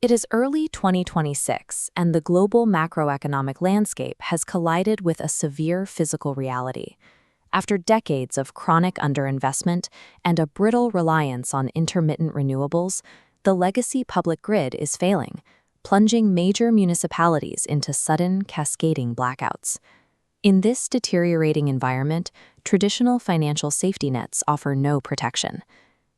It is early 2026, and the global macroeconomic landscape has collided with a severe physical reality. After decades of chronic underinvestment and a brittle reliance on intermittent renewables, the legacy public grid is failing, plunging major municipalities into sudden, cascading blackouts. In this deteriorating environment, traditional financial safety nets offer no protection.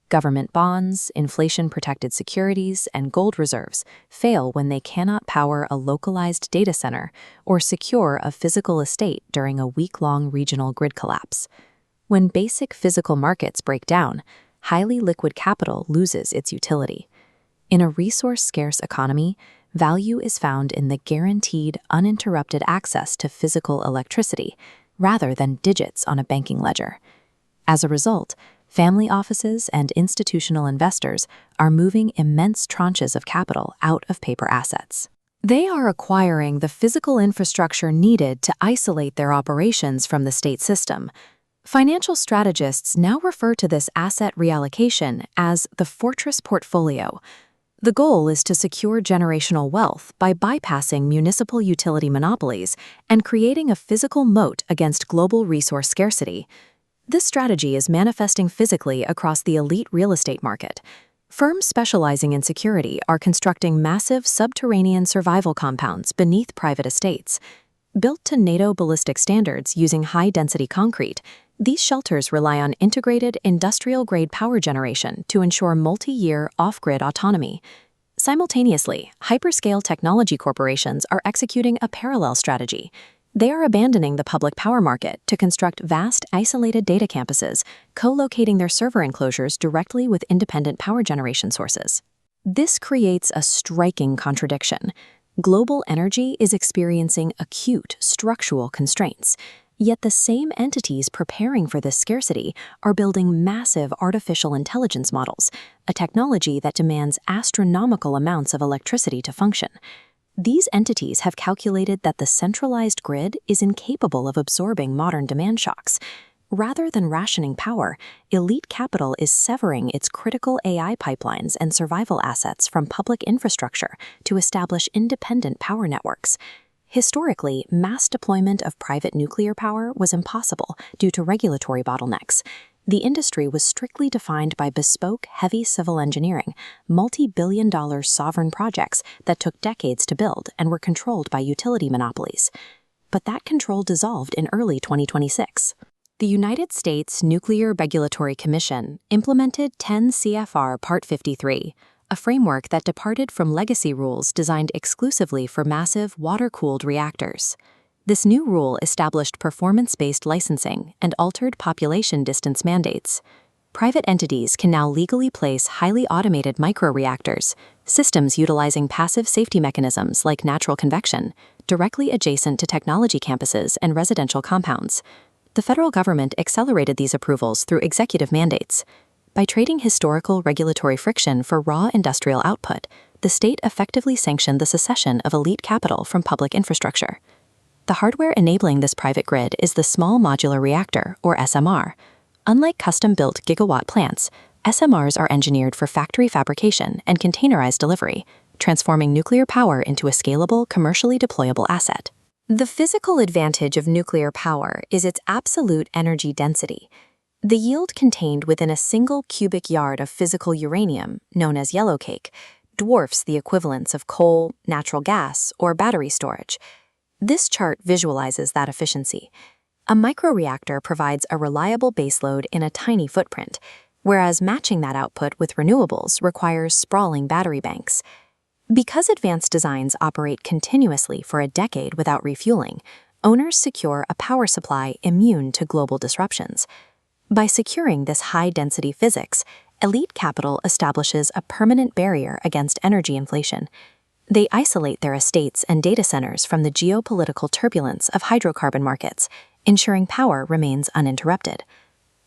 Government bonds, inflation-protected securities, and gold reserves fail when they cannot power a localized data center or secure a physical estate during a week-long regional grid collapse. When basic physical markets break down, highly liquid capital loses its utility. In a resource-scarce economy, value is found in the guaranteed, uninterrupted access to physical electricity, rather than digits on a banking ledger. As a result, family offices and institutional investors are moving immense tranches of capital out of paper assets. They are acquiring the physical infrastructure needed to isolate their operations from the state system. Financial strategists now refer to this asset reallocation as the fortress portfolio. The goal is to secure generational wealth by bypassing municipal utility monopolies and creating a physical moat against global resource scarcity. This strategy is manifesting physically across the elite real estate market. Firms specializing in security are constructing massive subterranean survival compounds beneath private estates. Built to NATO ballistic standards using high-density concrete, these shelters rely on integrated industrial-grade power generation to ensure multi-year off-grid autonomy. Simultaneously, hyperscale technology corporations are executing a parallel strategy. They are abandoning the public power market to construct vast, isolated data campuses, co-locating their server enclosures directly with independent power generation sources. This creates a striking contradiction. Global energy is experiencing acute structural constraints, yet the same entities preparing for this scarcity are building massive artificial intelligence models, a technology that demands astronomical amounts of electricity to function. These entities have calculated that the centralized grid is incapable of absorbing modern demand shocks. Rather than rationing power, elite capital is severing its critical AI pipelines and survival assets from public infrastructure to establish independent power networks. Historically, mass deployment of private nuclear power was impossible due to regulatory bottlenecks. The industry was strictly defined by bespoke, heavy civil engineering, multi-billion-dollar sovereign projects that took decades to build and were controlled by utility monopolies. But that control dissolved in early 2026. The United States Nuclear Regulatory Commission implemented 10 CFR Part 53, a framework that departed from legacy rules designed exclusively for massive water-cooled reactors. This new rule established performance-based licensing and altered population distance mandates. Private entities can now legally place highly automated microreactors, systems utilizing passive safety mechanisms like natural convection, directly adjacent to technology campuses and residential compounds. The federal government accelerated these approvals through executive mandates. By trading historical regulatory friction for raw industrial output, the state effectively sanctioned the secession of elite capital from public infrastructure. The hardware enabling this private grid is the Small Modular Reactor, or SMR. Unlike custom-built gigawatt plants, SMRs are engineered for factory fabrication and containerized delivery, transforming nuclear power into a scalable, commercially deployable asset. The physical advantage of nuclear power is its absolute energy density. The yield contained within a single cubic yard of physical uranium, known as Yellowcake, dwarfs the equivalents of coal, natural gas, or battery storage. This chart visualizes that efficiency. A microreactor provides a reliable baseload in a tiny footprint, whereas matching that output with renewables requires sprawling battery banks. Because advanced designs operate continuously for a decade without refueling, owners secure a power supply immune to global disruptions. By securing this high-density physics, elite capital establishes a permanent barrier against energy inflation. They isolate their estates and data centers from the geopolitical turbulence of hydrocarbon markets, ensuring power remains uninterrupted.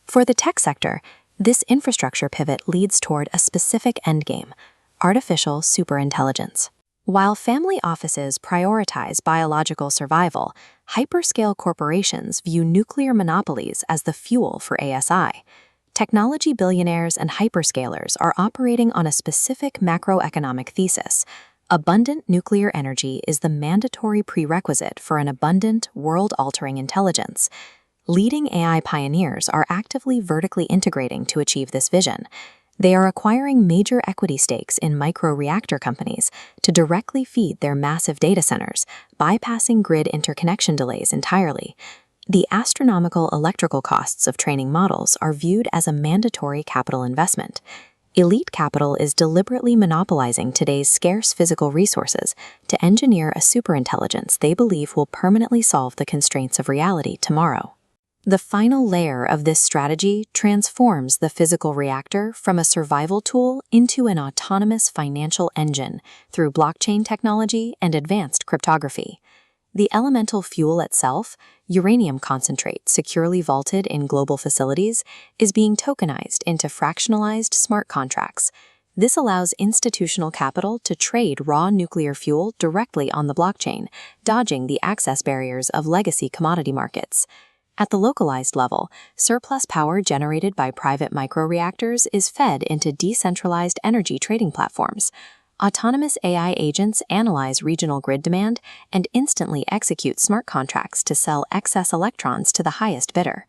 For the tech sector, this infrastructure pivot leads toward a specific endgame: artificial superintelligence. While family offices prioritize biological survival, hyperscale corporations view nuclear monopolies as the fuel for ASI. Technology billionaires and hyperscalers are operating on a specific macroeconomic thesis. Abundant nuclear energy is the mandatory prerequisite for an abundant, world-altering intelligence. Leading AI pioneers are actively vertically integrating to achieve this vision. They are acquiring major equity stakes in micro-reactor companies to directly feed their massive data centers, bypassing grid interconnection delays entirely. The astronomical electrical costs of training models are viewed as a mandatory capital investment. Elite capital is deliberately monopolizing today's scarce physical resources to engineer a superintelligence they believe will permanently solve the constraints of reality tomorrow. The final layer of this strategy transforms the physical reactor from a survival tool into an autonomous financial engine through blockchain technology and advanced cryptography. The elemental fuel itself, uranium concentrate securely vaulted in global facilities, is being tokenized into fractionalized smart contracts. This allows institutional capital to trade raw nuclear fuel directly on the blockchain, dodging the access barriers of legacy commodity markets. At the localized level, surplus power generated by private microreactors is fed into decentralized energy trading platforms. Autonomous AI agents analyze regional grid demand and instantly execute smart contracts to sell excess electrons to the highest bidder.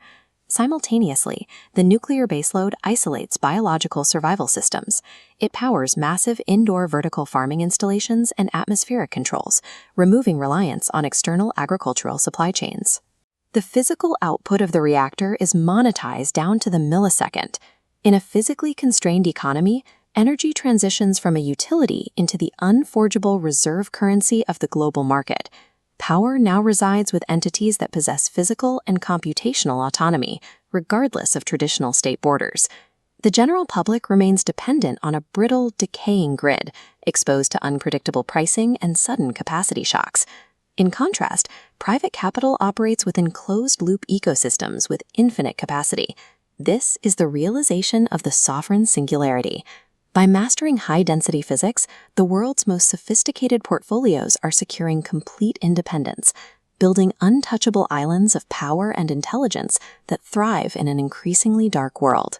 Simultaneously, the nuclear baseload isolates biological survival systems. It powers massive indoor vertical farming installations and atmospheric controls, removing reliance on external agricultural supply chains. The physical output of the reactor is monetized down to the millisecond. In a physically constrained economy, energy transitions from a utility into the unforgeable reserve currency of the global market. Power now resides with entities that possess physical and computational autonomy, regardless of traditional state borders. The general public remains dependent on a brittle, decaying grid, exposed to unpredictable pricing and sudden capacity shocks. In contrast, private capital operates within closed-loop ecosystems with infinite capacity. This is the realization of the Sovereign Singularity. By mastering high-density physics, the world's most sophisticated portfolios are securing complete independence, building untouchable islands of power and intelligence that thrive in an increasingly dark world.